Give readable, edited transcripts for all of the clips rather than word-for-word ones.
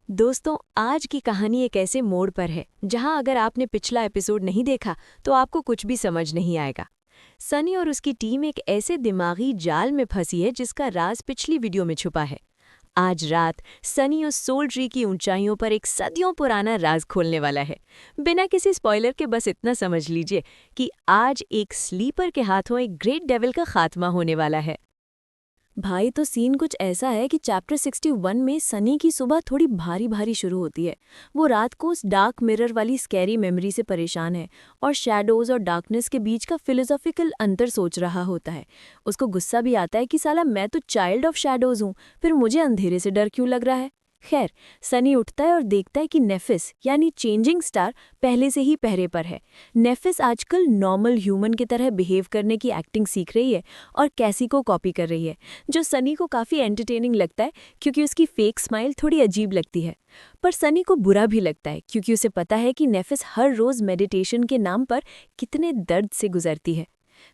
दोस्तों, आज की कहानी एक ऐसे मोड़ पर है जहां अगर आपने पिछला एपिसोड नहीं देखा तो आपको कुछ भी समझ नहीं आएगा। सनी और उसकी टीम एक ऐसे दिमागी जाल में फंसी है जिसका राज पिछली वीडियो में छुपा है। आज रात सनी उस सोल ट्री की ऊंचाइयों पर एक सदियों पुराना राज खोलने वाला है। बिना किसी स्पॉइलर के बस इतना समझ लीजिए कि आज एक स्लीपर के हाथों एक ग्रेट डेविल का खात्मा होने वाला है। भाई, तो सीन कुछ ऐसा है कि चैप्टर 61 में सनी की सुबह थोड़ी भारी भारी शुरू होती है। वो रात को उस डार्क मिरर वाली स्कैरी मेमोरी से परेशान है और शैडोज और डार्कनेस के बीच का फिलोसॉफिकल अंतर सोच रहा होता है। उसको गुस्सा भी आता है कि साला मैं तो चाइल्ड ऑफ शैडोज हूँ, फिर मुझे अंधेरे से डर क्यों लग रहा है। खैर, सनी उठता है और देखता है कि नेफिस यानी चेंजिंग स्टार पहले से ही पहरे पर है। नेफिस आजकल नॉर्मल ह्यूमन की तरह बिहेव करने की एक्टिंग सीख रही है और कैसी को कॉपी कर रही है, जो सनी को काफ़ी एंटरटेनिंग लगता है क्योंकि उसकी फेक स्माइल थोड़ी अजीब लगती है। पर सनी को बुरा भी लगता है क्योंकि उसे पता है कि नेफिस हर रोज़ मेडिटेशन के नाम पर कितने दर्द से गुजरती है।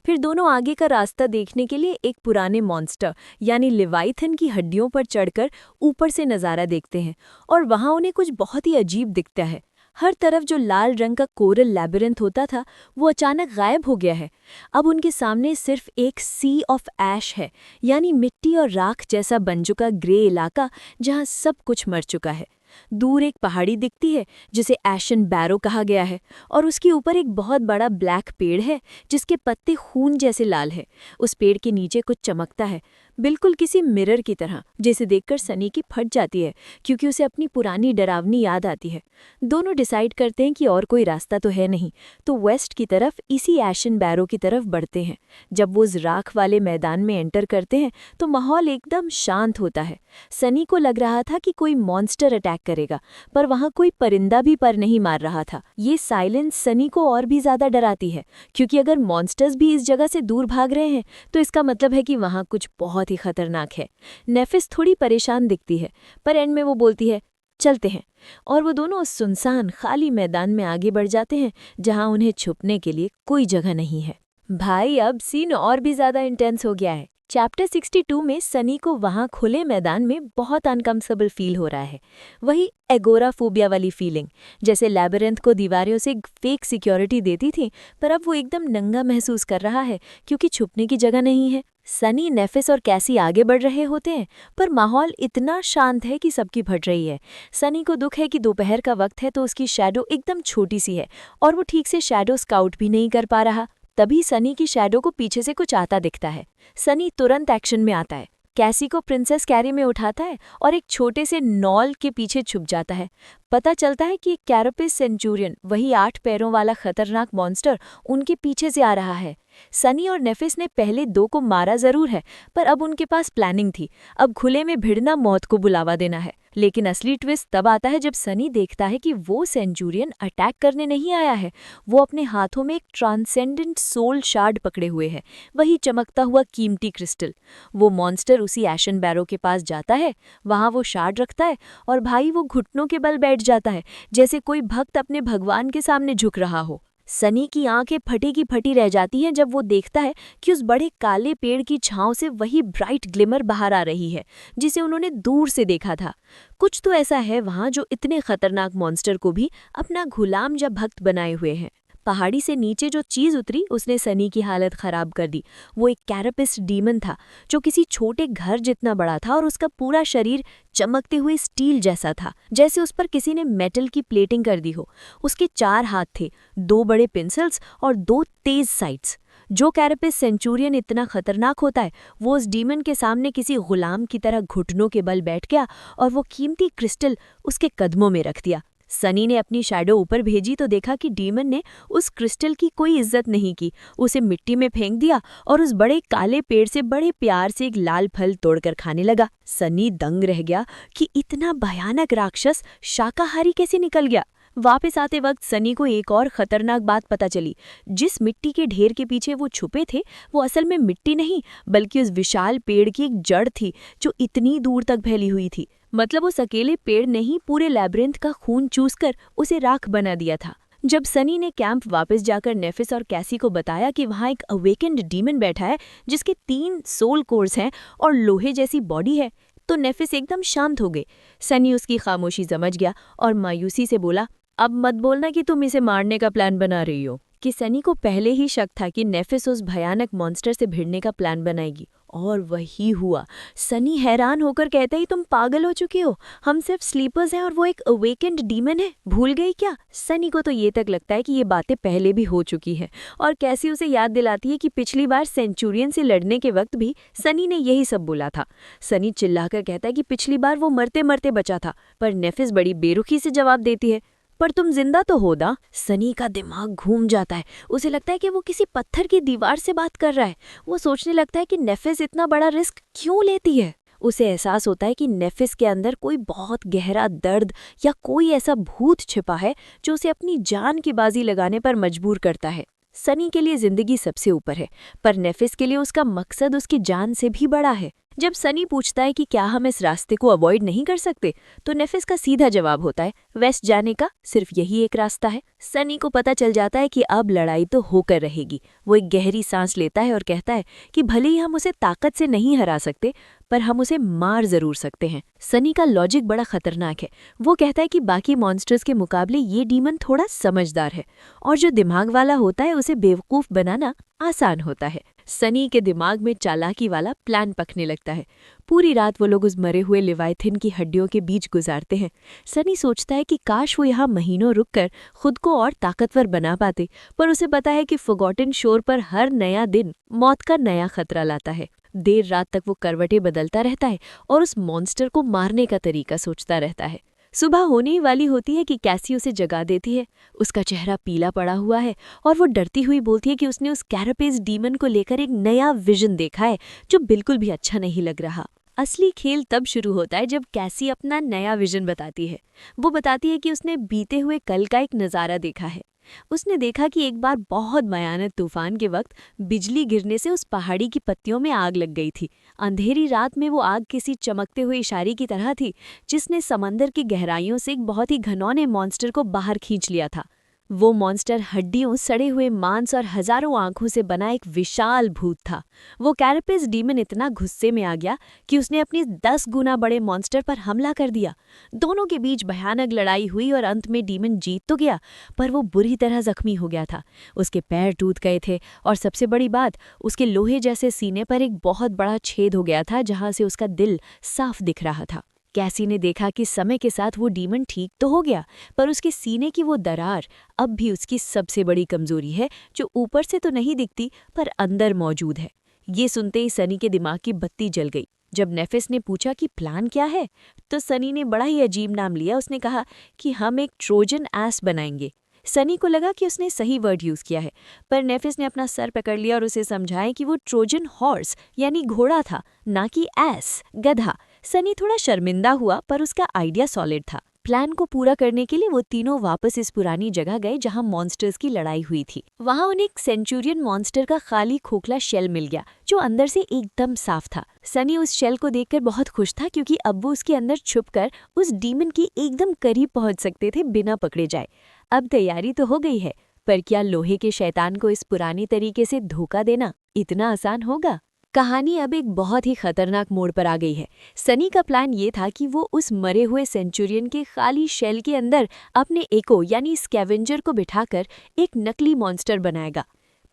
फिर दोनों आगे का रास्ता देखने के लिए एक पुराने मॉन्स्टर यानी लिवाइथन की हड्डियों पर चढ़कर ऊपर से नज़ारा देखते हैं और वहाँ उन्हें कुछ बहुत ही अजीब दिखता है। हर तरफ जो लाल रंग का कोरल लैबिरिंथ होता था वो अचानक गायब हो गया है। अब उनके सामने सिर्फ एक सी ऑफ ऐश है, यानी मिट्टी और राख जैसा बन चुका ग्रे इलाका जहाँ सब कुछ मर चुका है। दूर एक पहाड़ी दिखती है जिसे एशन बैरो कहा गया है और उसके ऊपर एक बहुत बड़ा ब्लैक पेड़ है जिसके पत्ते खून जैसे लाल है। उस पेड़ के नीचे कुछ चमकता है, बिल्कुल किसी मिरर की तरह, जिसे देखकर सनी की फट जाती है क्योंकि उसे अपनी पुरानी डरावनी याद आती है। दोनों डिसाइड करते हैं कि और कोई रास्ता तो है नहीं, तो वेस्ट की तरफ इसी एशन बैरो की तरफ बढ़ते हैं। जब वो उस राख वाले मैदान में एंटर करते हैं तो माहौल एकदम शांत होता है। सनी को लग रहा था कि कोई मॉन्स्टर अटैक करेगा, पर वहां कोई परिंदा भी पर नहीं मार रहा था। ये साइलेंस सनी को और भी ज्यादा डराती है क्योंकि अगर मॉन्स्टर्स भी इस जगह से दूर भाग रहे हैं तो इसका मतलब है कि वहां कुछ बहुत ही खतरनाक है। नेफिस थोड़ी परेशान दिखती है, पर एंड में वो बोलती है चलते हैं, और वो दोनों उस सुनसान खाली मैदान में आगे बढ़ जाते हैं जहां उन्हें छुपने के लिए कोई जगह नहीं है। भाई, अब सीन और भी ज्यादा इंटेंस हो गया है। चैप्टर 62 में सनी को वहां खुले मैदान में बहुत अनकम्फर्टेबल फील हो रहा है। वही एगोराफोबिया वाली फीलिंग, जैसे लैबिरिंथ को दीवारें से फेक सिक्योरिटी देती थी, पर अब वो एकदम नंगा महसूस कर रहा है क्योंकि छुपने की जगह नहीं है। सनी, नेफिस और कैसी आगे बढ़ रहे होते हैं, पर माहौल इतना शांत है कि सबकी फट रही है। सनी को दुख है कि दोपहर का वक्त है तो उसकी शैडो एकदम छोटी सी है और वो ठीक से शैडो स्काउट भी नहीं कर पा रहा। तभी सनी की शैडो को पीछे से कुछ आता दिखता है। सनी तुरंत एक्शन में आता है, कैसी को प्रिंसेस कैरी में उठाता है और एक छोटे से नॉल के पीछे छुप जाता है। पता चलता है कि एक कैरापिस सेंचुरियन, वही 8 पैरों वाला खतरनाक मॉन्स्टर, उनके पीछे से आ रहा है। सनी और नेफिस ने पहले 2 को मारा जरूर है, पर अब उनके पास प्लानिंग थी। अब खुले में भिड़ना मौत को बुलावा देना है। लेकिन असली ट्विस्ट तब आता है जब सनी देखता है कि वो सेंचुरियन अटैक करने नहीं आया है, वो अपने हाथों में एक ट्रांसेंडेंट सोल शार्ड पकड़े हुए है, वही चमकता हुआ कीमती क्रिस्टल। वो मॉन्स्टर उसी एशन बैरो के पास जाता है, वहां वो शार्ड रखता है और भाई वो घुटनों के बल बैठ जाता है जैसे कोई भक्त अपने भगवान के सामने झुक रहा हो। सनी की आंखें फटी की फटी रह जाती हैं जब वो देखता है कि उस बड़े काले पेड़ की छांव से वही ब्राइट ग्लिमर बाहर आ रही है जिसे उन्होंने दूर से देखा था। कुछ तो ऐसा है वहां जो इतने खतरनाक मॉन्स्टर को भी अपना गुलाम या भक्त बनाए हुए है। पहाड़ी से नीचे जो चीज उतरी उसने सनी की हालत खराब कर दी। वो एक कैरापिस डीमन था जो किसी छोटे घर जितना बड़ा था और उसका पूरा शरीर चमकते हुए स्टील जैसा था, जैसे उस पर किसी ने मेटल की प्लेटिंग कर दी हो। उसके 4 हाथ थे, 2 बड़े पिंसल्स और 2 तेज साइड्स। जो कैरापिस सेंचुरियन इतना खतरनाक होता है, वो उस डीमन के सामने किसी गुलाम की तरह घुटनों के बल बैठ गया और वो कीमती क्रिस्टल उसके कदमों में रख दिया। सनी ने अपनी शैडो ऊपर भेजी तो देखा कि डीमन ने उस क्रिस्टल की कोई इज्जत नहीं की, उसे मिट्टी में फेंक दिया और उस बड़े काले पेड़ से बड़े प्यार से एक लाल फल तोड़कर खाने लगा। सनी दंग रह गया कि इतना भयानक राक्षस शाकाहारी कैसे निकल गया। वापस आते वक्त सनी को एक और खतरनाक बात पता चली। जिस मिट्टी के ढेर के पीछे वो छुपे थे, वो असल में मिट्टी नहीं बल्कि उस विशाल पेड़ की एक जड़ थी जो इतनी दूर तक फैली हुई थी। मतलब उस अकेले पेड़ ने ही पूरे लैबिरिंथ का खून चूसकर उसे राख बना दिया था। जब सनी ने कैंप वापस जाकर नेफिस और कैसी को बताया कि वहां एक अवेकेंड डीमन बैठा है जिसके 3 सोल कोर्स हैं और लोहे जैसी बॉडी है, तो नेफिस एकदम शांत हो गए। सनी उसकी खामोशी समझ गया और मायूसी से बोला, अब मत बोलना कि तुम इसे मारने का प्लान बना रही हो। कि सनी को पहले ही शक था कि नेफिस उस भयानक मॉन्स्टर से भिड़ने का प्लान बनाएगी, और वही हुआ। सनी हैरान होकर कहता ही, तुम पागल हो चुके हो, हम सिर्फ स्लीपर्स हैं और वो एक अवेकेंड डीमन है, भूल गई क्या? सनी को तो ये तक लगता है कि ये बातें पहले भी हो चुकी हैं, और कैसी उसे याद दिलाती है कि पिछली बार सेंचुरियन से लड़ने के वक्त भी सनी ने यही सब बोला था। सनी चिल्लाकर कहता है कि पिछली बार वो मरते मरते बचा था, पर नेफिस बड़ी बेरुखी से जवाब देती है, पर तुम जिंदा तो हो ना? सनी का दिमाग घूम जाता है। उसे लगता है कि वो किसी पत्थर की दीवार से बात कर रहा है। वो सोचने लगता है कि नेफिस इतना बड़ा रिस्क क्यों लेती है। उसे एहसास होता है कि नेफिस के अंदर कोई बहुत गहरा दर्द या कोई ऐसा भूत छिपा है जो उसे अपनी जान की बाजी लगाने पर मजबूर करता है। सनी के लिए जिंदगी सबसे ऊपर है, पर नेफिस के लिए उसका मकसद उसकी जान से भी बड़ा है। जब सनी पूछता है कि क्या हम इस रास्ते को अवॉइड नहीं कर सकते, तो नेफिस का सीधा जवाब होता है, वेस्ट जाने का सिर्फ यही एक रास्ता है। सनी को पता चल जाता है कि अब लड़ाई तो होकर रहेगी। वो एक गहरी सांस लेता है और कहता है कि भले ही हम उसे ताकत से नहीं हरा सकते, पर हम उसे मार जरूर सकते हैं। सनी का लॉजिक बड़ा खतरनाक है। वो कहता है कि बाकी मॉन्स्टर्स के मुकाबले ये डीमन थोड़ा समझदार है, और जो दिमाग वाला होता है उसे बेवकूफ बनाना आसान होता है। सनी के दिमाग में चालाकी वाला प्लान पकने लगता है। पूरी रात वो लोग उस मरे हुए लिवाइथिन की हड्डियों के बीच गुजारते हैं। सनी सोचता है कि काश वो यहाँ महीनों रुककर खुद को और ताकतवर बना पाते, पर उसे पता है कि फॉरगॉटन शोर पर हर नया दिन मौत का नया खतरा लाता है। देर रात तक वो करवटें बदलता रहता है और उस मॉन्स्टर को मारने का तरीका सोचता रहता है। सुबह होने ही वाली होती है कि कैसी उसे जगा देती है। उसका चेहरा पीला पड़ा हुआ है और वो डरती हुई बोलती है कि उसने उस कैरापेस डीमन को लेकर एक नया विजन देखा है जो बिल्कुल भी अच्छा नहीं लग रहा। असली खेल तब शुरू होता है जब कैसी अपना नया विजन बताती है। वो बताती है कि उसने बीते हुए कल का एक नज़ारा देखा है। उसने देखा कि एक बार बहुत भयानक तूफान के वक्त बिजली गिरने से उस पहाड़ी की पत्तियों में आग लग गई थी। अंधेरी रात में वो आग किसी चमकते हुए इशारे की तरह थी जिसने समंदर की गहराइयों से एक बहुत ही घनौने मॉन्स्टर को बाहर खींच लिया था। वो मॉन्स्टर हड्डियों, सड़े हुए मांस और हजारों आंखों से बना एक विशाल भूत था। वो कैरापेस डीमन इतना गुस्से में आ गया कि उसने अपनी 10 गुना बड़े मॉन्स्टर पर हमला कर दिया। दोनों के बीच भयानक लड़ाई हुई और अंत में डीमन जीत तो गया, पर वो बुरी तरह जख्मी हो गया था। उसके पैर टूट गए थे और सबसे बड़ी बात, उसके लोहे जैसे सीने पर एक बहुत बड़ा छेद हो गया था जहां से उसका दिल साफ दिख रहा था। कैसी ने देखा कि समय के साथ वो डीमन ठीक तो हो गया, पर उसके सीने की वो दरार अब भी उसकी सबसे बड़ी कमजोरी है, जो ऊपर से तो नहीं दिखती पर अंदर मौजूद है। ये सुनते ही सनी के दिमाग की बत्ती जल गई। जब नेफिस ने पूछा कि प्लान क्या है, तो सनी ने बड़ा ही अजीब नाम लिया। उसने कहा कि हम एक ट्रोजन एस बनाएंगे। सनी को लगा कि उसने सही वर्ड यूज किया है, पर नेफिस ने अपना सर पकड़ लिया और उसे समझाया कि वो ट्रोजन हॉर्स यानी घोड़ा था, ना कि एस गधा। सनी थोड़ा शर्मिंदा हुआ, पर उसका आइडिया सॉलिड था। प्लान को पूरा करने के लिए वो तीनों वापस इस पुरानी जगह गए जहां मॉन्स्टर्स की लड़ाई हुई थी। वहां उन्हें एक सेंचुरियन मॉन्स्टर का खाली खोखला शेल मिल गया जो अंदर से एकदम साफ था। सनी उस शेल को देखकर बहुत खुश था क्योंकि अब वो उसके अंदर छुपकर उस डीमन के एकदम करीब पहुंच सकते थे बिना पकड़े जाए। अब तैयारी तो हो गई है, पर क्या लोहे के शैतान को इस पुरानी तरीके से धोखा देना इतना आसान होगा? कहानी अब एक बहुत ही खतरनाक मोड़ पर आ गई है। सनी का प्लान ये था कि वो उस मरे हुए सेंचुरियन के खाली शेल के अंदर अपने एको यानी स्कैवेंजर को बिठाकर एक नकली मॉन्स्टर बनाएगा।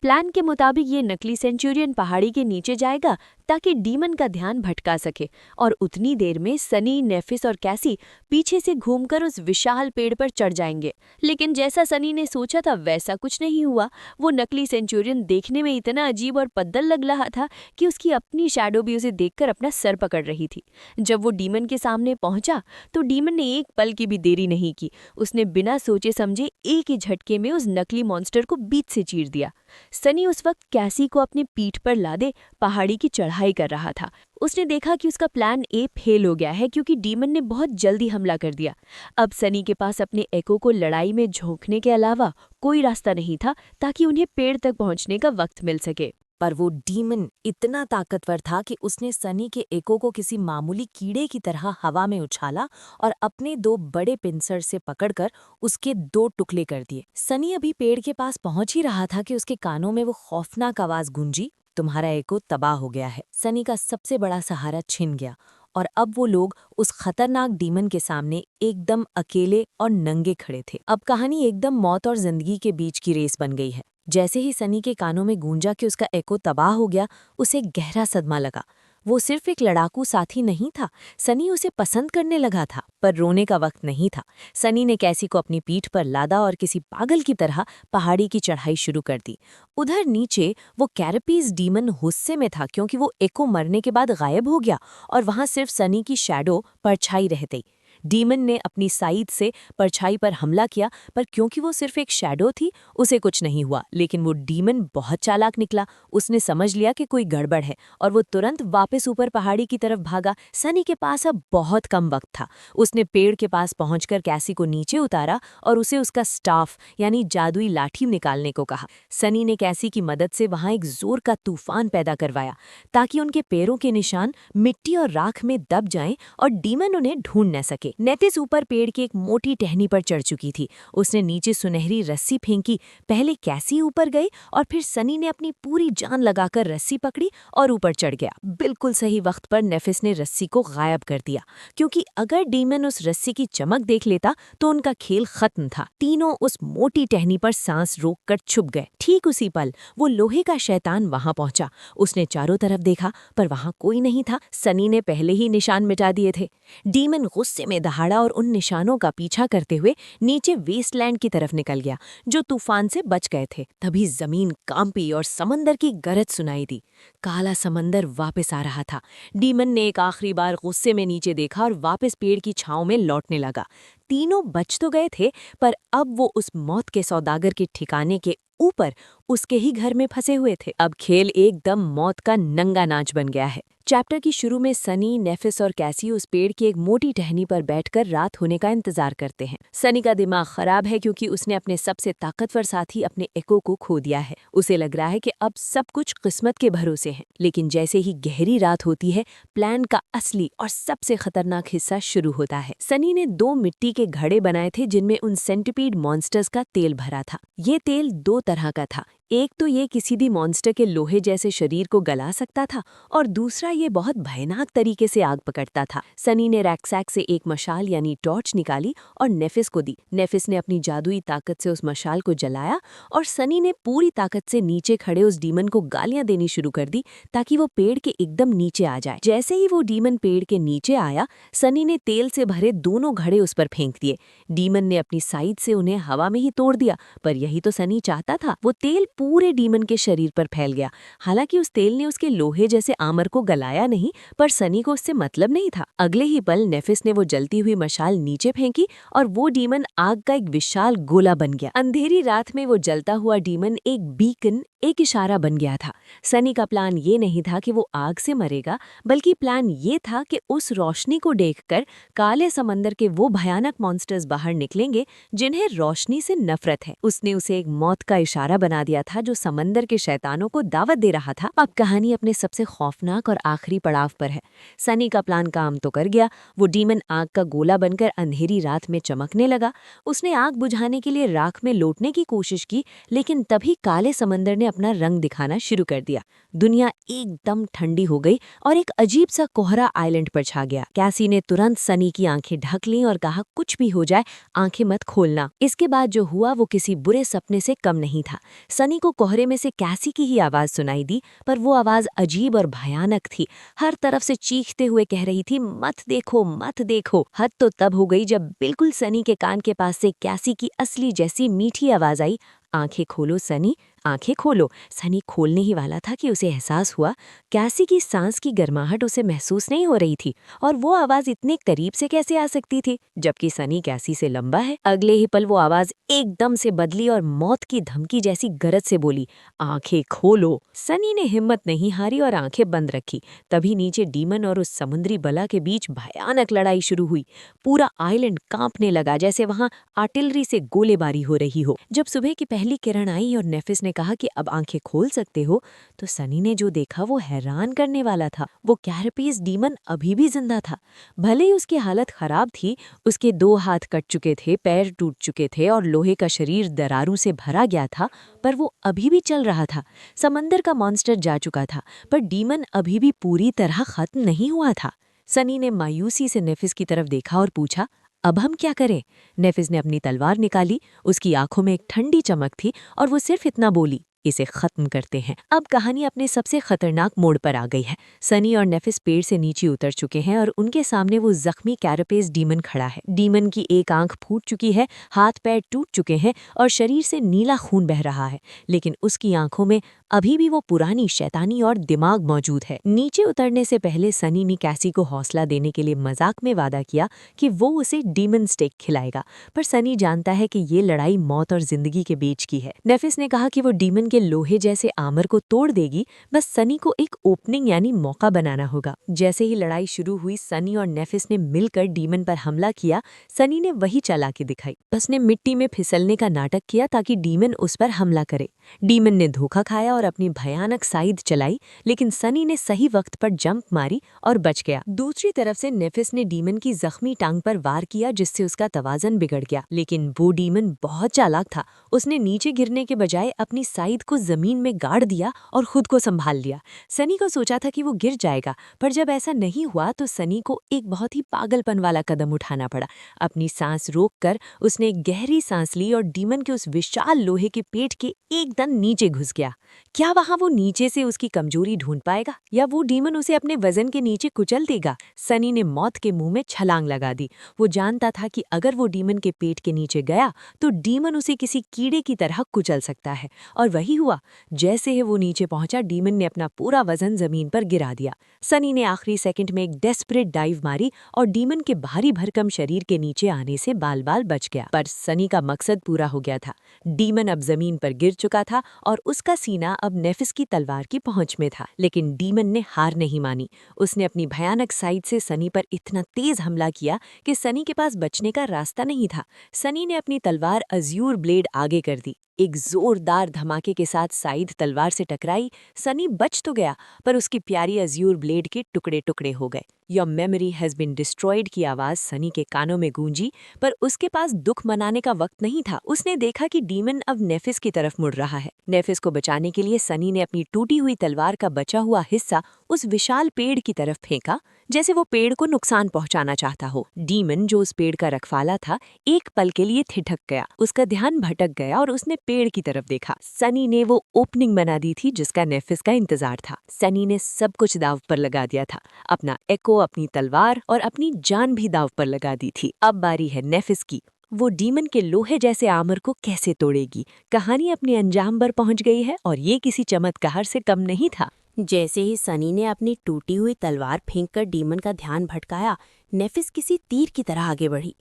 प्लान के मुताबिक ये नकली सेंचुरियन पहाड़ी के नीचे जाएगा ताकि डीमन का ध्यान भटका सके, और उतनी देर में सनी, नेफिस और कैसी पीछे से घूमकर उस विशाल पेड़ पर चढ़ जाएंगे। लेकिन जैसा सनी ने सोचा था वैसा कुछ नहीं हुआ। वो नकली सेंचुरियन देखने में इतना अजीब और पद्दल लग रहा था कि उसकी अपनी शैडो भी उसे देखकर अपना सर पकड़ रही थी। जब वो डीमन के सामने पहुंचा तो डीमन ने एक पल की भी देरी नहीं की। उसने बिना सोचे समझे एक ही झटके में उस नकली मॉन्स्टर को बीच से चीर दिया। सनी उस वक्त कैसी को अपनी पीठ पर लादे पहाड़ी की चढ़ाई कर रहा था। उसने देखा कि उसका प्लान ए फेल हो गया है क्योंकि डीमन ने बहुत जल्दी हमला कर दिया। अब सनी के पास अपने एको को लड़ाई में झोंकने के अलावा कोई रास्ता नहीं था ताकि उन्हें पेड़ तक पहुंचने का वक्त मिल सके। पर वो डीमन इतना ताकतवर था कि उसने सनी के एको को किसी मामूली कीड़े की तरह हवा में उछाला और अपने 2 बड़े पिंसर से पकड़कर उसके 2 टुकड़े कर दिए। सनी अभी पेड़ के पास पहुंच ही रहा था कि उसके कानों में वो खौफनाक आवाज गूंजी, तुम्हारा एको तबाह हो गया है। सनी का सबसे बड़ा सहारा छिन गया और अब वो लोग उस खतरनाक डीमन के सामने एकदम अकेले और नंगे खड़े थे। अब कहानी एकदम मौत और जिंदगी के बीच की रेस बन गई है। जैसे ही सनी के कानों में गूंजा कि उसका एको तबाह हो गया, उसे गहरा सदमा लगा। वो सिर्फ एक लड़ाकू साथी नहीं था, सनी उसे पसंद करने लगा था। पर रोने का वक्त नहीं था। सनी ने कैसी को अपनी पीठ पर लादा और किसी पागल की तरह पहाड़ी की चढ़ाई शुरू कर दी। उधर नीचे वो कैरपीज डीमन गुस्से में था क्योंकि वो एको मरने के बाद गायब हो गया और वहां सिर्फ सनी की शैडो परछाई रह गई। डीमन ने अपनी साइड से परछाई पर हमला किया, पर क्योंकि वो सिर्फ एक शैडो थी उसे कुछ नहीं हुआ। लेकिन वो डीमन बहुत चालाक निकला। उसने समझ लिया कि कोई गड़बड़ है और वो तुरंत वापस ऊपर पहाड़ी की तरफ भागा। सनी के पास अब बहुत कम वक्त था। उसने पेड़ के पास पहुंचकर कैसी को नीचे उतारा और उसे उसका स्टाफ यानी जादुई लाठी निकालने को कहा। सनी ने कैसी की मदद से वहां एक जोर का तूफान पैदा करवाया ताकि उनके पैरों के निशान मिट्टी और राख में दब जाएं और डीमन उन्हें ढूंढ न सके। नेतिस ऊपर पेड़ की एक मोटी टहनी पर चढ़ चुकी थी। उसने नीचे सुनहरी रस्सी फेंकी। पहले कैसी ऊपर गई और फिर सनी ने अपनी पूरी जान लगाकर रस्सी पकड़ी और ऊपर चढ़ गया। बिल्कुल सही वक्त पर नेफिस ने रस्सी को गायब कर दिया, क्योंकि अगर डीमन उस रस्सी की चमक देख लेता तो उनका खेल खत्म था। तीनों उस मोटी टहनी पर सांस रोककर छुप गए। ठीक उसी पल वो लोहे का शैतान वहां पहुंचा। उसने चारों तरफ देखा पर वहां कोई नहीं था। सनी ने पहले ही निशान मिटा दिए थे। डीमन गुस्से में दहाड़ा और उन निशानों का पीछा करते हुए नीचे वेस्टलैंड की तरफ निकल गया, जो तूफान से बच गए थे। तभी जमीन कांपी और समंदर की गरज सुनाई दी। काला समंदर वापस आ रहा था। डीमन ने एक आखिरी बार गुस्से में नीचे देखा और वापस पेड़ की छांव में लौटने लगा। तीनों बच तो गए थे, पर अब वो उस मौत के सौदागर के ठिकाने के ऊपर उसके ही घर में फंसे हुए थे। अब खेल एकदम मौत का नंगा नाच बन गया है। चैप्टर की शुरू में सनी, नेफिस और कैसी उस पेड़ की एक मोटी टहनी पर बैठकर रात होने का इंतजार करते हैं। सनी का दिमाग खराब है क्योंकि उसने अपने सबसे ताकतवर साथी अपने एको को खो दिया है। उसे लग रहा है कि अब सब कुछ किस्मत के भरोसे है। लेकिन जैसे ही गहरी रात होती है, प्लान का असली और सबसे खतरनाक हिस्सा शुरू होता है। सनी ने 2 मिट्टी के घड़े बनाए थे जिनमें उन सेंटिपीड मॉन्स्टर्स का तेल भरा था। ये तेल 2 तरह का था। एक तो ये किसी भी मॉन्स्टर के लोहे जैसे शरीर को गला सकता था और दूसरा ये बहुत भयानक तरीके से आग पकड़ता था। सनी ने रैक्सैक से एक मशाल यानी टॉर्च निकाली और नेफिस को दी। नेफिस ने अपनी जादुई ताकत से उस मशाल को जलाया और सनी ने पूरी ताकत से नीचे खड़े उस डीमन को गालियां देनी शुरू कर दी ताकि वो पेड़ के एकदम नीचे आ जाए। जैसे ही वो डीमन पेड़ के नीचे आया, सनी ने तेल से भरे दोनों घड़े उस पर फेंक दिए। डीमन ने अपनी साइड से उन्हें हवा में ही तोड़ दिया, पर यही तो सनी चाहता था। वो तेल पूरे डीमन के शरीर पर फैल गया। हालांकि उस तेल ने उसके लोहे जैसे आमर को गलाया नहीं, पर सनी को उससे मतलब नहीं था। अगले ही पल नेफिस ने वो जलती हुई मशाल नीचे फेंकी और वो डीमन आग का एक विशाल गोला बन गया। अंधेरी रात में वो जलता हुआ डीमन एक बीकन, एक इशारा बन गया था। सनी का प्लान ये नहीं था कि वो आग से मरेगा, बल्कि प्लान ये था कि उस रोशनी को देखकर काले समंदर के वो भयानक मॉन्स्टर्स बाहर निकलेंगे जिन्हें रोशनी से नफरत है। उसने उसे एक मौत का इशारा बना दिया था जो समंदर के शैतानों को दावत दे रहा था। अब कहानी अपने सबसे खौफनाक और आखिरी पड़ाव पर है। सनी का प्लान काम तो कर गया। वो डीमन आग का गोला बनकर अंधेरी रात में चमकने लगा। उसने आग बुझाने के लिए राख में लौटने की कोशिश की, लेकिन तभी काले समंदर ने अपना रंग दिखाना शुरू कर दिया। दुनिया एकदम ठंडी हो गई और एक अजीब सा कोहरा आइलैंड पर छा गया। कैसी ने तुरंत सनी की आंखें ढक लीं और कहा, कुछ भी हो जाए आंखें मत खोलना। इसके बाद जो हुआ वो किसी बुरे सपने से कम नहीं था। सनी को कोहरे में से कैसी की ही आवाज सुनाई दी, पर वो आवाज अजीब और भयानक थी। हर तरफ से चीखते हुए कह रही थी, मत देखो मत देखो। हद तो तब हो गई जब बिल्कुल सनी के कान के पास से कैसी की असली जैसी मीठी आवाज आई, आंखें खोलो सनी, आंखें खोलो। सनी खोलने ही वाला था कि उसे एहसास हुआ कैसी की सांस की गर्माहट उसे महसूस नहीं हो रही थी, और वो आवाज इतने करीब से कैसे आ सकती थी जबकि सनी कैसी से लंबा है। अगले ही पल वो आवाज एकदम से बदली और मौत की धमकी जैसी गरज से बोली, आंखें खोलो। सनी ने हिम्मत नहीं हारी और आंखें बंद रखी। तभी नीचे डीमन और उस समुद्री बला के बीच भयानक लड़ाई शुरू हुई। पूरा आइलैंड कांपने लगा जैसे वहां आर्टिलरी से गोलेबारी हो रही हो। जब सुबह की पहली किरण आई और नेफिस ने कहा कि अब आंखें खोल सकते हो, तो सनी ने जो देखा वो हैरान करने वाला था। वो कैरपीस डीमन अभी भी जिंदा था। भले ही उसकी हालत खराब थी, उसके 2 हाथ कट चुके थे, पैर टूट चुके थे और लोहे का शरीर दरारों से भरा गया था, पर वो अभी भी चल रहा था। समंदर का मॉन्स्टर जा चुका था, पर डीमन अभी भी पूरी तरह खत्म नहीं हुआ था। सनी ने मायूसी से नेफिस की तरफ देखा और पूछा, अब हम क्या करें? नेफिस ने अपनी तलवार निकाली, उसकी आंखों में एक ठंडी चमक थी और वो सिर्फ इतना बोली, इसे खत्म करते हैं। अब कहानी अपने सबसे खतरनाक मोड़ पर आ गई है। सनी और नेफिस पेड़ से नीचे उतर चुके हैं और उनके सामने वो जख्मी कैरापेस डीमन खड़ा है। डीमन की एक आंख फूट चुकी है, हाथ पैर टूट चुके हैं और शरीर से नीला खून बह रहा है, लेकिन उसकी आंखों में अभी भी वो पुरानी शैतानी और दिमाग मौजूद है। नीचे उतरने से पहले सनी ने कैसी को हौसला देने के लिए मजाक में वादा किया कि वो उसे डीमन स्टेक खिलाएगा, पर सनी जानता है कि ये लड़ाई मौत और जिंदगी के बीच की है। नेफिस ने कहा कि वो डीमन के लोहे जैसे आर्मर को तोड़ देगी, बस सनी को एक ओपनिंग यानी मौका बनाना होगा। जैसे ही लड़ाई शुरू हुई, सनी और नेफिस ने मिलकर डीमन पर हमला किया। सनी ने वही चालाकी दिखाई, उसने मिट्टी में फिसलने का नाटक किया ताकि डीमन उस पर हमला करे। डीमन ने धोखा खाया और अपनी भयानक साइड चलाई, लेकिन सनी ने सही वक्त पर जंप मारी और बच गया। दूसरी तरफ से नेफिस ने डीमन की जख्मी टांग पर वार किया, जिससे उसका तवाज़न बिगड़ गया, लेकिन वो डीमन बहुत चालाक था। उसने नीचे गिरने के बजाय अपनी साइड को जमीन में गाड़ दिया और खुद को संभाल लिया। सनी को सोचा था कि वो गिर जाएगा, पर जब ऐसा नहीं हुआ तो सनी को एक बहुत ही पागलपन वाला कदम उठाना पड़ा। अपनी सांस रोककर उसने एक गहरी सांस ली और डीमन के उस विशाल लोहे के पेट के एकदम नीचे घुस गया। क्या वहां वो नीचे से उसकी कमजोरी ढूंढ पाएगा या वो डीमन उसे अपने वजन के नीचे कुचल देगा? सनी ने मौत के मुंह में छलांग लगा दी। वो जानता था कि अगर वो डीमन के पेट के नीचे गया तो डीमन उसे किसी कीड़े की तरह कुचल सकता है, और वही हुआ। जैसे ही वो नीचे पहुंचा, डीमन ने अपना पूरा वजन जमीन पर गिरा दिया। सनी ने आखिरी सेकंड में एक डेस्परेट डाइव मारी और डीमन के भारी भरकम शरीर के नीचे आने से बाल बाल बच गया। पर सनी का मकसद पूरा हो गया था। डीमन अब जमीन पर गिर चुका था और उसका सीना अब नेफिस की तलवार की पहुंच में था, लेकिन डीमन ने हार नहीं मानी। उसने अपनी भयानक साइड से सनी पर इतना तेज हमला किया कि सनी के पास बचने का रास्ता नहीं था। सनी ने अपनी तलवार अज़्यूर ब्लेड आगे कर दी। एक जोरदार धमाके के साथ साइड तलवार से टकराई। सनी बच तो गया, पर उसकी प्यारी अज़्यूर ब्लेड के टुकड़े टुकड़े हो गए। Your memory has been destroyed की आवाज़ सनी के कानों में गूंजी, पर उसके पास दुख मनाने का वक्त नहीं था। उसने देखा कि डीमन अब नेफिस की तरफ मुड़ रहा है। नेफिस को बचाने के लिए सनी ने अपनी टूटी हुई तलवार का बचा हुआ हिस्सा उस विशाल पेड़ की तरफ फेंका, जैसे वो पेड़ को नुकसान पहुंचाना चाहता हो। डीमन, जो उस पेड़ का रखवाला था, एक पल के लिए ठिठक गया। उसका ध्यान भटक गया और उसने पेड़ की तरफ देखा। सनी ने वो ओपनिंग बना दी थी जिसका नेफिस का इंतजार था। सनी ने सब कुछ दांव पर लगा दिया था, अपना एको, अपनी तलवार और अपनी जान भी दांव पर लगा दी थी। अब बारी है नेफिस की। वो डीमन के लोहे जैसे आर्मर को कैसे तोड़ेगी? कहानी अपने अंजाम पर पहुंच गई है और ये किसी चमत्कार से कम नहीं था। जैसे ही सनी ने अपनी टूटी हुई तलवार फेंककर डीमन का ध्यान भटकाया, नेफिस किसी तीर की तरह आगे बढ़ी।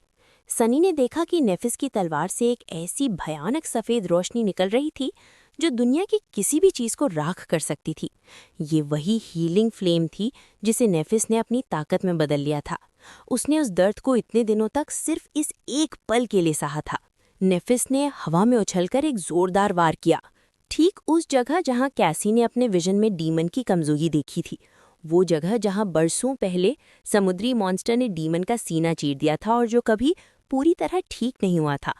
सनी ने देखा कि नेफिस की तलवार से एक ऐसी भयानक सफ़ेद रोशनी निकल रही थी जो दुनिया की किसी भी चीज़ को राख कर सकती थी। ये वही हीलिंग फ्लेम थी जिसे नेफिस ने अपनी ताकत में बदल लिया था। उसने उस दर्द को इतने दिनों तक सिर्फ इस एक पल के लिए सहा था। नेफिस ने हवा में उछलकर एक जोरदार वार किया, ठीक उस जगह जहां कैसी ने अपने विजन में डीमन की कमजोरी देखी थी। वो जगह जहां बरसों पहले समुद्री मॉन्स्टर ने डीमन का सीना चीर दिया था और जो कभी पूरी तरह ठीक नहीं हुआ था।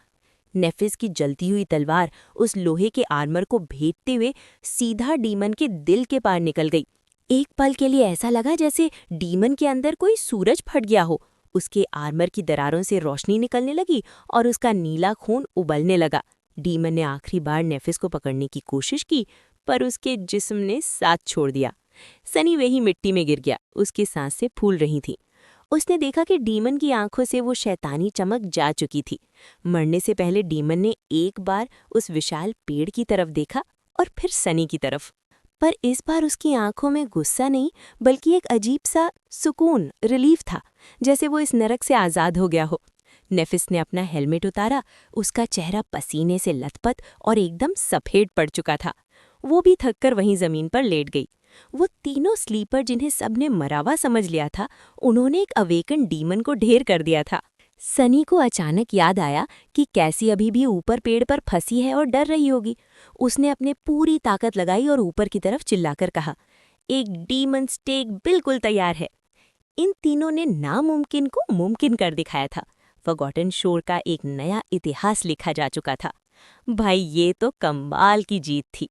नेफिस की जलती हुई तलवार उस लोहे के आर्मर को भेदते हुए सीधा डीमन के दिल के पार निकल गई। एक पल के लिए ऐसा लगा जैसे डीमन के अंदर कोई सूरज फट गया हो। उसके आर्मर की दरारों से रोशनी निकलने लगी और उसका नीला खून उबलने लगा। डीमन ने आखिरी बार नेफिस को पकड़ने की कोशिश की, पर उसके जिस्म ने साथ छोड़ दिया। सनी वही मिट्टी में गिर गया, उसकी सांसें फूल रही थीं। उसने देखा कि डीमन की आंखों से वो शैतानी चमक जा चुकी थी। मरने से पहले डीमन ने एक बार उस विशाल पेड़ की तरफ देखा और फिर सनी की तरफ, पर इस बार उसकी आंखों में गुस्सा नहीं, बल्कि एक अजीब सा सुकून, रिलीफ था, जैसे वो इस नरक से आज़ाद हो गया हो। नेफिस ने अपना हेलमेट उतारा। उसका चेहरा पसीने से लथपथ और एकदम सफ़ेद पड़ चुका था। वो भी थककर वहीं जमीन पर लेट गई। वो तीनों स्लीपर जिन्हें सबने मरावा समझ लिया था, उन्होंने एक अवेकन डीमन को ढेर कर दिया था। सनी को अचानक याद आया कि कैसी अभी भी ऊपर पेड़ पर फंसी है और डर रही होगी। उसने अपने पूरी ताकत लगाई और ऊपर की तरफ चिल्लाकर कहा, एक डीमन स्टेक बिल्कुल तैयार है। इन तीनों ने नामुमकिन को मुमकिन कर दिखाया था। फॉरगॉटन शोर का एक नया इतिहास लिखा जा चुका था। भाई, ये तो कमाल की जीत थी।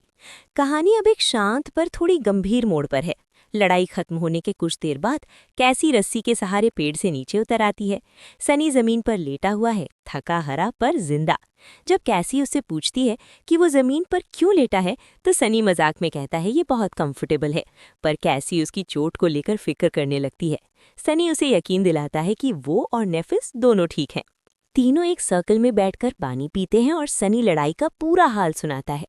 कहानी अब एक शांत पर थोड़ी गंभीर मोड़ पर है। लड़ाई खत्म होने के कुछ देर बाद कैसी रस्सी के सहारे पेड़ से नीचे उतर आती है। सनी जमीन पर लेटा हुआ है, थका हरा पर जिंदा। जब कैसी उससे पूछती है कि वो जमीन पर क्यों लेटा है, तो सनी मजाक में कहता है ये बहुत कंफर्टेबल है, पर कैसी उसकी चोट को लेकर फिक्र करने लगती है। सनी उसे यकीन दिलाता है कि वो और नेफिस दोनों ठीक हैं। तीनों एक सर्कल में बैठकर पानी पीते हैं और सनी लड़ाई का पूरा हाल सुनाता है।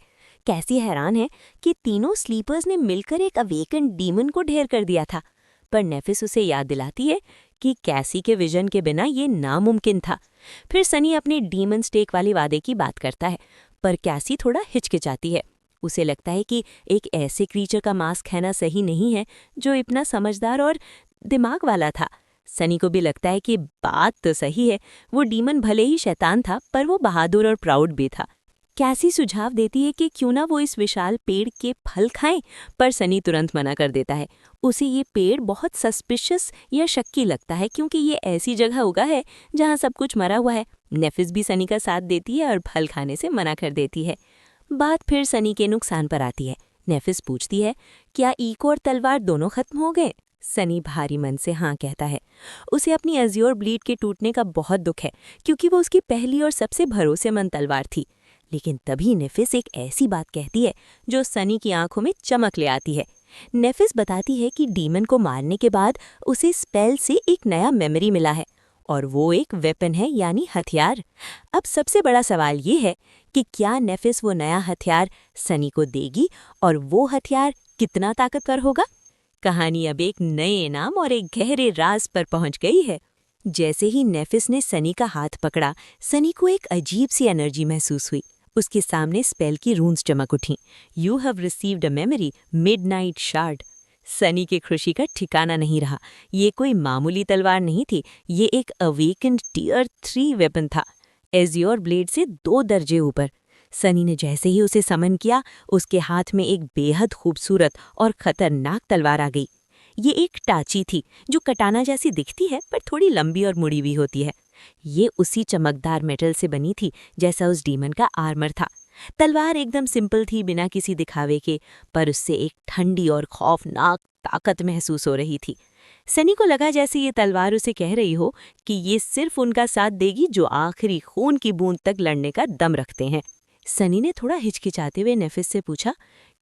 कैसी हैरान है कि तीनों स्लीपर्स ने मिलकर एक अवेकन डीमन को ढेर कर दिया था, पर नेफिस उसे याद दिलाती है कि कैसी के विजन के बिना ये नामुमकिन था। फिर सनी अपने डीमन स्टेक वाले वादे की बात करता है, पर कैसी थोड़ा हिचकिचाती है। उसे लगता है कि एक ऐसे क्रीचर का मांस खाना सही नहीं है जो इतना समझदार और दिमाग वाला था। सनी को भी लगता है कि बात तो सही है, वो डीमन भले ही शैतान था, पर वो बहादुर और प्राउड भी था। कैसी सुझाव देती है कि क्यों ना वो इस विशाल पेड़ के फल खाएं, पर सनी तुरंत मना कर देता है। उसे ये पेड़ बहुत सस्पिशियस या शक्की लगता है, क्योंकि ये ऐसी जगह उगा है जहाँ सब कुछ मरा हुआ है। नेफिस भी सनी का साथ देती है और फल खाने से मना कर देती है। बात फिर सनी के नुकसान पर आती है। नेफिस पूछती है, क्या ईको और तलवार दोनों खत्म हो गए? सनी भारी मन से हाँ कहता है। उसे अपनी अज़्योर ब्लेड के टूटने का बहुत दुख है, क्योंकि वो उसकी पहली और सबसे भरोसेमंद तलवार थी। लेकिन तभी नेफिस एक ऐसी बात कहती है जो सनी की आंखों में चमक ले आती है। नेफिस बताती है कि डीमन को मारने के बाद उसे स्पेल से एक नया मेमोरी मिला है, और वो एक वेपन है, यानी हथियार। अब सबसे बड़ा सवाल ये है कि क्या नेफिस वो नया हथियार सनी को देगी, और वो हथियार कितना ताकतवर होगा? कहानी अब एक नए इनाम और एक गहरे राज पर पहुंच गई है। जैसे ही नेफिस ने सनी का हाथ पकड़ा, सनी को एक अजीब सी एनर्जी महसूस हुई। उसके सामने स्पेल की रून्स चमक उठीं। You have received a memory, midnight shard. Sunny की खुशी का ठिकाना नहीं रहा। ये कोई मामूली तलवार नहीं थी, ये एक अवेकन्ड टियर 3 वेपन था, एज़्योर ब्लेड से 2 दर्जे ऊपर। सनी ने जैसे ही उसे समन किया, उसके हाथ में एक बेहद खूबसूरत और खतरनाक तलवार आ गई। ये एक टाची थी जो कटाना जैसी दिखती है, पर थोड़ी लंबी और मुड़ी हुई होती है। ये उसी चमकदार मेटल से बनी थी जैसा उस डीमन का आर्मर था। तलवार एकदम सिंपल थी, बिना किसी दिखावे के, पर उससे एक ठंडी और खौफनाक ताकत महसूस हो रही थी। सनी को लगा जैसे ये तलवार उसे कह रही हो कि ये सिर्फ उनका साथ देगी जो आखिरी खून की बूंद तक लड़ने का दम रखते हैं। सनी ने थोड़ा हिचकिचाते हुए नेफिस से पूछा,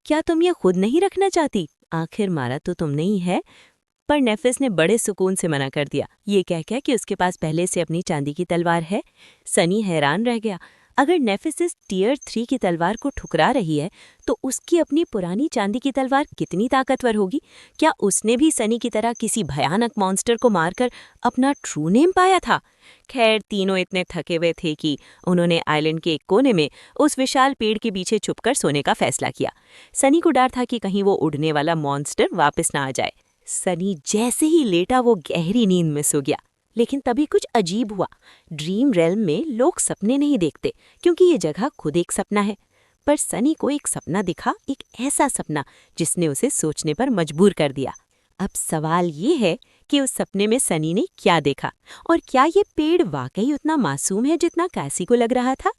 क्या तुम ये खुद नहीं रखना चाहती? आखिर मारा तो तुमने ही है। पर नेफिस ने बड़े सुकून से मना कर दिया, ये कह कि उसके पास पहले से अपनी चांदी की तलवार है। सनी हैरान रह गया। अगर नेफिस इस टियर 3 की तलवार को ठुकरा रही है, तो उसकी अपनी पुरानी चांदी की तलवार कितनी ताकतवर होगी? क्या उसने भी सनी की तरह किसी भयानक मॉन्स्टर को मारकर अपना ट्रू नेम पाया था? खैर, तीनों इतने थके हुए थे कि उन्होंने आइलैंड के एक कोने में उस विशाल पेड़ के पीछे छुपकर सोने का फैसला किया। सनी को डर था कि कहीं वो उड़ने वाला मॉन्स्टर वापस ना आ जाए। सनी जैसे ही लेटा वो गहरी नींद में सो गया। लेकिन तभी कुछ अजीब हुआ। ड्रीम रेल्म में लोग सपने नहीं देखते, क्योंकि ये जगह खुद एक सपना है। पर सनी को एक सपना दिखा, एक ऐसा सपना जिसने उसे सोचने पर मजबूर कर दिया। अब सवाल ये है कि उस सपने में सनी ने क्या देखा, और क्या ये पेड़ वाकई उतना मासूम है जितना कैसी को लग रहा था?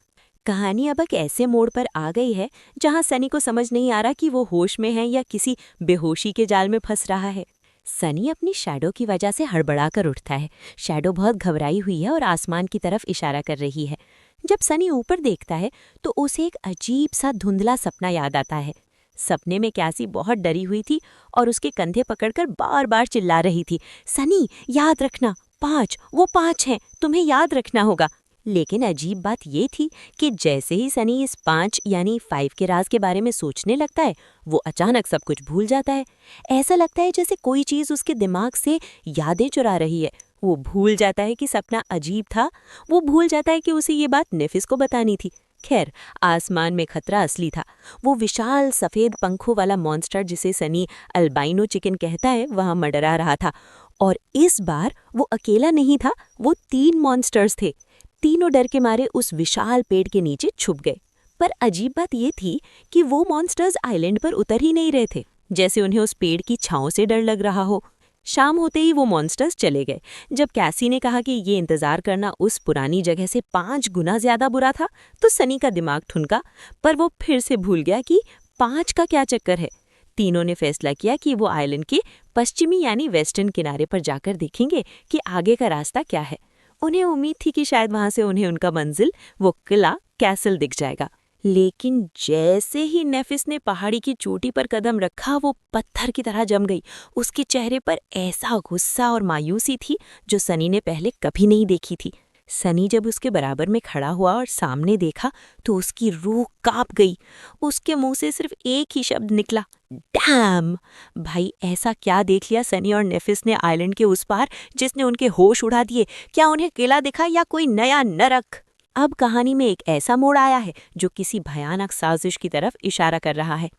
कहानी अब एक ऐसे मोड़ पर आ गई है जहां सनी को समझ नहीं आ रहा कि वो होश में है या किसी बेहोशी के जाल में फंस रहा है। सनी अपनी शैडो की वजह से हड़बड़ा कर उठता है। शैडो बहुत घबराई हुई है और आसमान की तरफ इशारा कर रही है। जब सनी ऊपर देखता है तो उसे एक अजीब सा धुंधला सपना याद आता है। सपने में कैसी बहुत डरी हुई थी और उसके कंधे पकड़कर बार बार चिल्ला रही थी, सनी याद रखना, 5, वो 5 हैं, तुम्हें याद रखना होगा। लेकिन अजीब बात ये थी कि जैसे ही सनी इस 5 यानी 5 के राज के बारे में सोचने लगता है, वो अचानक सब कुछ भूल जाता है। ऐसा लगता है जैसे कोई चीज़ उसके दिमाग से यादें चुरा रही है। वो भूल जाता है कि सपना अजीब था, वो भूल जाता है कि उसे ये बात नेफिस को बतानी थी। खैर, आसमान में खतरा असली था। वो विशाल सफ़ेद पंखों वाला मॉन्स्टर जिसे सनी अल्बाइनो चिकन कहता है, वहाँ मंडरा रहा था। और इस बार वो अकेला नहीं था, वो 3 मॉन्स्टर्स थे। तीनों डर के मारे उस विशाल पेड़ के नीचे छुप गए। पर अजीब बात ये थी कि वो मॉन्स्टर्स आइलैंड पर उतर ही नहीं रहे थे, जैसे उन्हें उस पेड़ की छांव से डर लग रहा हो। शाम होते ही वो मॉन्स्टर्स चले गए। जब कैसी ने कहा कि ये इंतजार करना उस पुरानी जगह से 5 गुना ज्यादा बुरा था, तो सनी का दिमाग ठुनका, पर वो फिर से भूल गया कि 5 का क्या चक्कर है। तीनों ने फैसला किया कि वो आइलैंड के पश्चिमी यानी वेस्टर्न किनारे पर जाकर देखेंगे कि आगे का रास्ता क्या है। उन्हें उम्मीद थी कि शायद वहां से उन्हें उनका मंजिल, वो किला, कैसल दिख जाएगा। लेकिन जैसे ही नेफिस ने पहाड़ी की चोटी पर कदम रखा, वो पत्थर की तरह जम गई। उसके चेहरे पर ऐसा गुस्सा और मायूसी थी जो सनी ने पहले कभी नहीं देखी थी। सनी जब उसके बराबर में खड़ा हुआ और सामने देखा तो उसकी रूह कांप गई। उसके मुंह से सिर्फ एक ही शब्द निकला, डैम। भाई, ऐसा क्या देख लिया सनी और नेफिस ने आइलैंड के उस पार जिसने उनके होश उड़ा दिए? क्या उन्हें किला दिखा या कोई नया नरक? अब कहानी में एक ऐसा मोड़ आया है जो किसी भयानक साजिश की तरफ इशारा कर रहा है।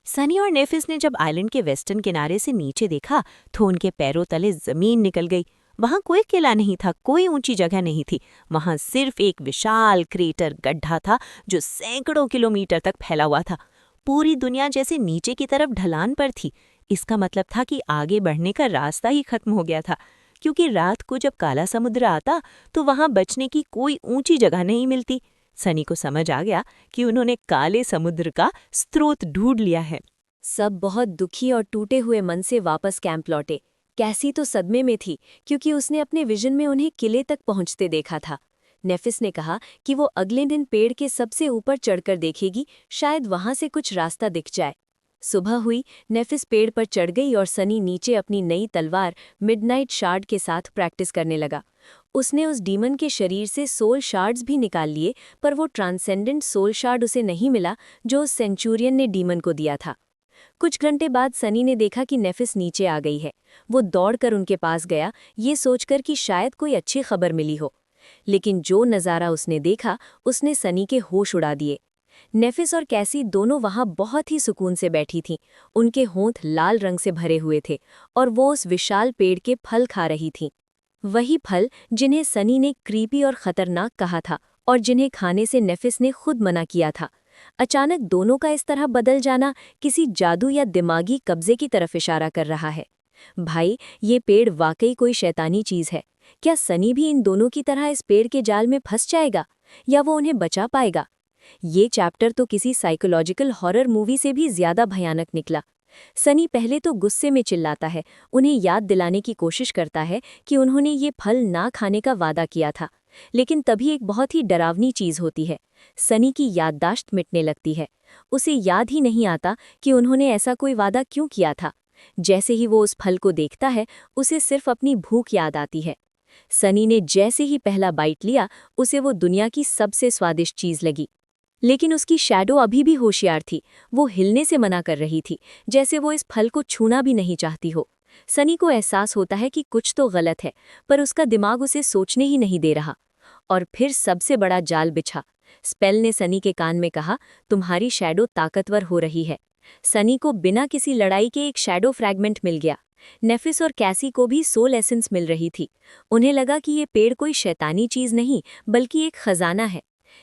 सनी और नेफिस ने जब आइलैंड के वेस्टर्न किनारे से नीचे देखा तो उनके पैरों तले जमीन निकल गई। वहां कोई किला नहीं था, कोई ऊंची जगह नहीं थी। वहां सिर्फ एक विशाल क्रेटर गड्ढा था जो सैकड़ों किलोमीटर तक फैला हुआ था। पूरी दुनिया जैसे नीचे की तरफ ढलान पर थी। इसका मतलब था कि आगे बढ़ने का रास्ता ही खत्म हो गया था, क्योंकि रात को जब काला समुद्र आता तो वहां बचने की कोई ऊंची जगह नहीं मिलती। सनी को समझ आ गया कि उन्होंने काले समुद्र का स्रोत ढूंढ लिया है। सब बहुत दुखी और टूटे हुए मन से वापस कैंप लौटे। कैसी तो सदमे में थी, क्योंकि उसने अपने विजन में उन्हें किले तक पहुंचते देखा था। नेफिस ने कहा कि वो अगले दिन पेड़ के सबसे ऊपर चढ़कर देखेगी, शायद वहां से कुछ रास्ता दिख जाए। सुबह हुई, नेफिस पेड़ पर चढ़ गई और सनी नीचे अपनी नई तलवार मिडनाइट शार्ड के साथ प्रैक्टिस करने लगा। उसने उस डीमन के शरीर से सोल शार्ड्स भी निकाल लिए, पर वो ट्रांसेंडेंट सोल शार्ड उसे नहीं मिला जो उस सेंचुरियन ने डीमन को दिया था। कुछ घंटे बाद सनी ने देखा कि नेफिस नीचे आ गई है। वो दौड़कर उनके पास गया, ये सोचकर कि शायद कोई अच्छी खबर मिली हो। लेकिन जो नज़ारा उसने देखा, उसने सनी के होश उड़ा दिए। नेफिस और कैसी दोनों वहां बहुत ही सुकून से बैठी थीं। उनके होंठ लाल रंग से भरे हुए थे और वो उस विशाल पेड़ के फल खा रही थीं। वही फल जिन्हें सनी ने क्रीपी और खतरनाक कहा था और जिन्हें खाने से नेफिस ने खुद मना किया था। अचानक दोनों का इस तरह बदल जाना किसी जादू या दिमागी कब्जे की तरफ इशारा कर रहा है। भाई, ये पेड़ वाकई कोई शैतानी चीज है। क्या सनी भी इन दोनों की तरह इस पेड़ के जाल में फंस जाएगा, या वो उन्हें बचा पाएगा? ये चैप्टर तो किसी साइकोलॉजिकल हॉरर मूवी से भी ज्यादा भयानक निकला। सनी पहले तो गुस्से में चिल्लाता है, उन्हें याद दिलाने की कोशिश करता है कि उन्होंने ये फल ना खाने का वादा किया था। लेकिन तभी एक बहुत ही डरावनी चीज होती है। सनी की याददाश्त मिटने लगती है। उसे याद ही नहीं आता कि उन्होंने ऐसा कोई वादा क्यों किया था। जैसे ही वो उस फल को देखता है, उसे सिर्फ अपनी भूख याद आती है। सनी ने जैसे ही पहला बाइट लिया, उसे वो दुनिया की सबसे स्वादिष्ट चीज लगी। लेकिन उसकी शैडो अभी भी होशियार थी। वो हिलने से मना कर रही थी, जैसे वो इस फल को छूना भी नहीं चाहती हो। सनी को एहसास होता है कि कुछ तो गलत है, पर उसका दिमाग उसे सोचने ही नहीं दे रहा। और फिर सबसे बड़ा जाल बिछा। स्पेल ने सनी के कान में कहा, तुम्हारी शैडो ताकतवर हो रही है। सनी को बिना किसी लड़ाई के एक शैडो फ्रैगमेंट मिल गया। नेफिस और कैसी को भी सोल एसेंस मिल रही थी। उन्हें लगा कि ये पेड़ कोई शैतानी चीज नहीं, बल्कि एक खजाना है।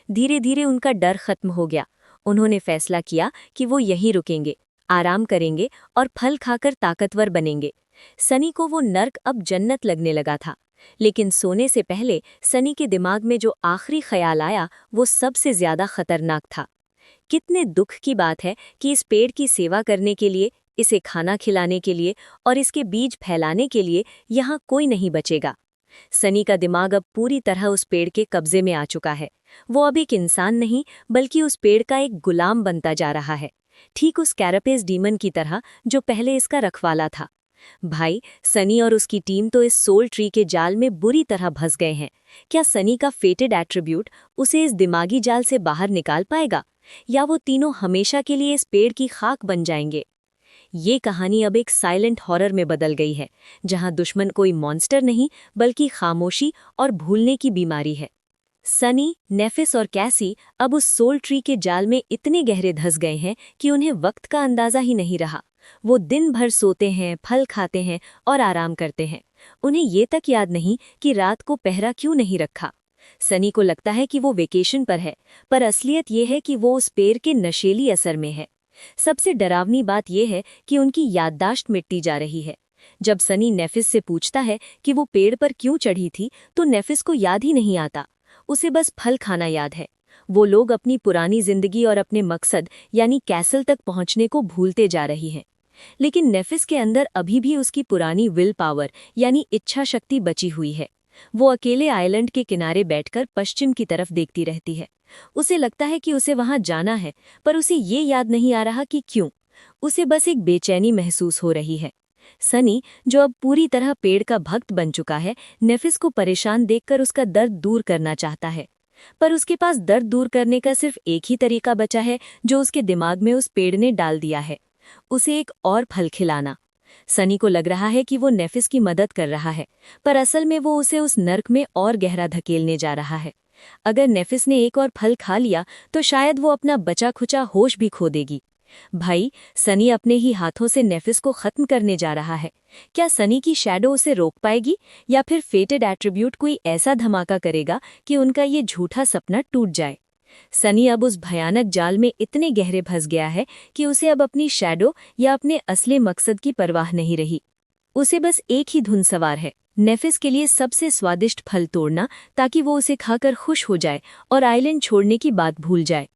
धीरे धीरे उनका डर खत्म हो गया। उन्होंने फैसला किया कि वो यहीं रुकेंगे, आराम करेंगे और फल खाकर ताकतवर बनेंगे। सनी को वो नर्क अब जन्नत लगने लगा था। लेकिन सोने से पहले सनी के दिमाग में जो आखिरी ख्याल आया, वो सबसे ज्यादा खतरनाक था। कितने दुख की बात है कि इस पेड़ की सेवा करने के लिए, इसे खाना खिलाने के लिए और इसके बीज फैलाने के लिए यहाँ कोई नहीं बचेगा। सनी का दिमाग अब पूरी तरह उस पेड़ के कब्जे में आ चुका है। वो अब एक इंसान नहीं, बल्कि उस पेड़ का एक गुलाम बनता जा रहा है, ठीक उस कैरापेस डीमन की तरह जो पहले इसका रखवाला था। भाई, सनी और उसकी टीम तो इस सोल ट्री के जाल में बुरी तरह फंस गए हैं। क्या सनी का फेटेड एट्रीब्यूट उसे इस दिमागी जाल से बाहर निकाल पाएगा, या वो तीनों हमेशा के लिए इस पेड़ की खाक बन जाएंगे? ये कहानी अब एक साइलेंट हॉरर में बदल गई है, जहां दुश्मन कोई मॉन्स्टर नहीं, बल्कि खामोशी और भूलने की बीमारी है। सनी, नेफिस और कैसी अब उस सोल ट्री के जाल में इतने गहरे धंस गए हैं कि उन्हें वक्त का अंदाजा ही नहीं रहा। वो दिन भर सोते हैं, फल खाते हैं और आराम करते हैं। उन्हें ये तक याद नहीं कि रात को पहरा क्यों नहीं रखा। सनी को लगता है कि वो वेकेशन पर है, पर असलियत ये है कि वो उस पेड़ के नशेली असर में है। सबसे डरावनी बात यह है कि उनकी याददाश्त मिटती जा रही है। जब सनी नेफिस से पूछता है कि वो पेड़ पर क्यों चढ़ी थी, तो नेफिस को याद ही नहीं आता। उसे बस फल खाना याद है। वो लोग अपनी पुरानी जिंदगी और अपने मकसद यानी कैसल तक पहुंचने को भूलते जा रही हैं। लेकिन नेफिस के अंदर अभी भी उसकी पुरानी विल पावर यानी इच्छा शक्ति बची हुई है। वो अकेले आइलैंड के किनारे बैठकर पश्चिम की तरफ देखती रहती है। उसे लगता है कि उसे वहां जाना है, पर उसे ये याद नहीं आ रहा कि क्यों। उसे बस एक बेचैनी महसूस हो रही है। सनी, जो अब पूरी तरह पेड़ का भक्त बन चुका है, नेफिस को परेशान देखकर उसका दर्द दूर करना चाहता है। पर उसके पास दर्द दूर करने का सिर्फ एक ही तरीका बचा है जो उसके दिमाग में उस पेड़ ने डाल दिया है, उसे एक और फल खिलाना। सनी को लग रहा है कि वो नेफिस की मदद कर रहा है, पर असल में वो उसे उस नर्क में और गहरा धकेलने जा रहा है। अगर नेफिस ने एक और फल खा लिया तो शायद वो अपना बचा खुचा होश भी खो देगी। भाई, सनी अपने ही हाथों से नेफिस को खत्म करने जा रहा है। क्या सनी की शैडो उसे रोक पाएगी, या फिर फेटेड एट्रीब्यूट कोई ऐसा धमाका करेगा कि उनका ये झूठा सपना टूट जाए। सनी अब उस भयानक जाल में इतने गहरे फंस गया है कि उसे अब अपनी शैडो या अपने असली मकसद की परवाह नहीं रही। उसे बस एक ही धुन सवार है, नेफिस के लिए सबसे स्वादिष्ट फल तोड़ना, ताकि वो उसे खाकर खुश हो जाए और आइलैंड छोड़ने की बात भूल जाए।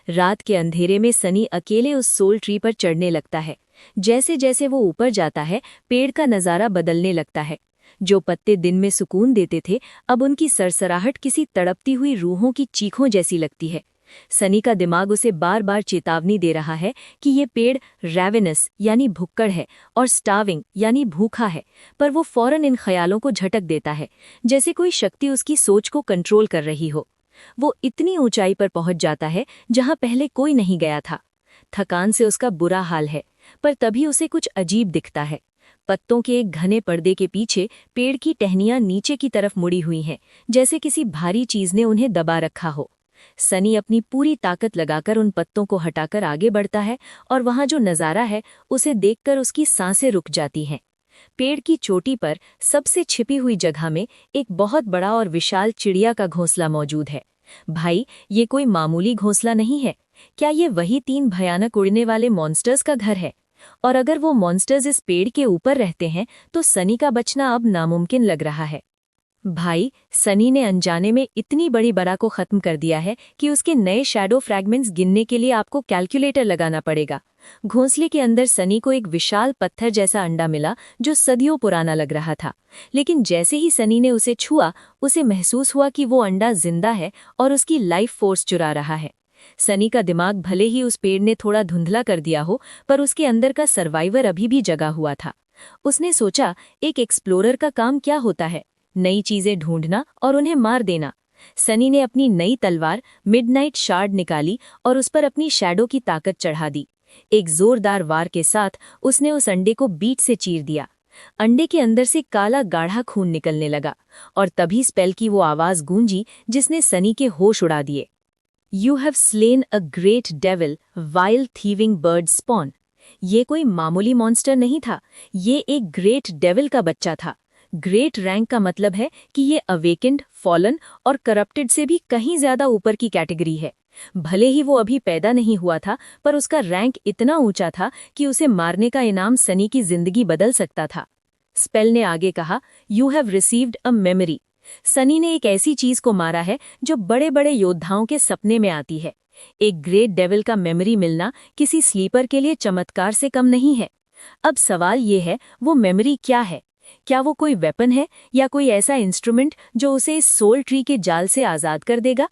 रात के अंधेरे में सनी अकेले उस सोल ट्री पर चढ़ने लगता है। जैसे जैसे वो ऊपर जाता है, पेड़ का नज़ारा बदलने लगता है। जो पत्ते दिन में सुकून देते थे, अब उनकी सरसराहट किसी तड़पती हुई रूहों की चीखों जैसी लगती है। सनी का दिमाग उसे बार बार चेतावनी दे रहा है कि ये पेड़ रैवेनस यानी भुक्कड़ है और स्टाविंग यानी भूखा है, पर वो फौरन इन ख्यालों को झटक देता है, जैसे कोई शक्ति उसकी सोच को कंट्रोल कर रही हो। वो इतनी ऊंचाई पर पहुंच जाता है जहां पहले कोई नहीं गया था। थकान से उसका बुरा हाल है, पर तभी उसे कुछ अजीब दिखता है। पत्तों के एक घने पर्दे के पीछे पेड़ की टहनियां नीचे की तरफ मुड़ी हुई हैं, जैसे किसी भारी चीज ने उन्हें दबा रखा हो। सनी अपनी पूरी ताकत लगाकर उन पत्तों को हटाकर आगे बढ़ता है, और वहां जो नज़ारा है उसे देखकर उसकी सांसें रुक जाती हैं। पेड़ की चोटी पर सबसे छिपी हुई जगह में एक बहुत बड़ा और विशाल चिड़िया का घोंसला मौजूद है। भाई, ये कोई मामूली घोंसला नहीं है। क्या ये वही 3 भयानक उड़ने वाले मॉन्स्टर्स का घर है? और अगर वो मॉन्स्टर्स इस पेड़ के ऊपर रहते हैं तो सनी का बचना अब नामुमकिन लग रहा है। भाई, सनी ने अनजाने में इतनी बड़ी बरा को खत्म कर दिया है कि उसके नए शैडो फ्रैगमेंट्स गिनने के लिए आपको कैलकुलेटर लगाना पड़ेगा। घोंसले के अंदर सनी को एक विशाल पत्थर जैसा अंडा मिला जो सदियों पुराना लग रहा था, लेकिन जैसे ही सनी ने उसे छुआ, उसे महसूस हुआ कि वो अंडा जिंदा है और उसकी लाइफ फोर्स चुरा रहा है। सनी का दिमाग भले ही उस पेड़ ने थोड़ा धुंधला कर दिया हो, पर उसके अंदर का सर्वाइवर अभी भी जगा हुआ था। उसने सोचा, एक एक्सप्लोरर का काम क्या होता है? नई चीजें ढूंढना और उन्हें मार देना। सनी ने अपनी नई तलवार मिडनाइट शार्ड निकाली और उस पर अपनी शैडो की ताकत चढ़ा दी। एक जोरदार वार के साथ उसने उस अंडे को बीच से चीर दिया। अंडे के अंदर से काला गाढ़ा खून निकलने लगा, और तभी स्पेल की वो आवाज गूंजी जिसने सनी के होश उड़ा दिए। You have slain a great devil while thieving bird spawn. ये कोई मामूली मॉन्स्टर नहीं था, ये एक ग्रेट डेविल का बच्चा था। ग्रेट रैंक का मतलब है कि ये अवेकेंड, फॉलन और करप्टेड से भी कहीं ज्यादा ऊपर की कैटेगरी है। भले ही वो अभी पैदा नहीं हुआ था, पर उसका रैंक इतना ऊंचा था कि उसे मारने का इनाम सनी की जिंदगी बदल सकता था। स्पेल ने आगे कहा, you have received a memory. Sunny ने एक ऐसी चीज को मारा है जो बड़े बड़े योद्धाओं के सपने में आती है। एक ग्रेट डेविल का मेमोरी मिलना किसी स्लीपर के लिए चमत्कार से कम नहीं है। अब सवाल ये है, वो मेमोरी क्या है? क्या वो कोई वेपन है, या कोई ऐसा इंस्ट्रूमेंट जो उसे इस सोल ट्री के जाल से आजाद कर देगा?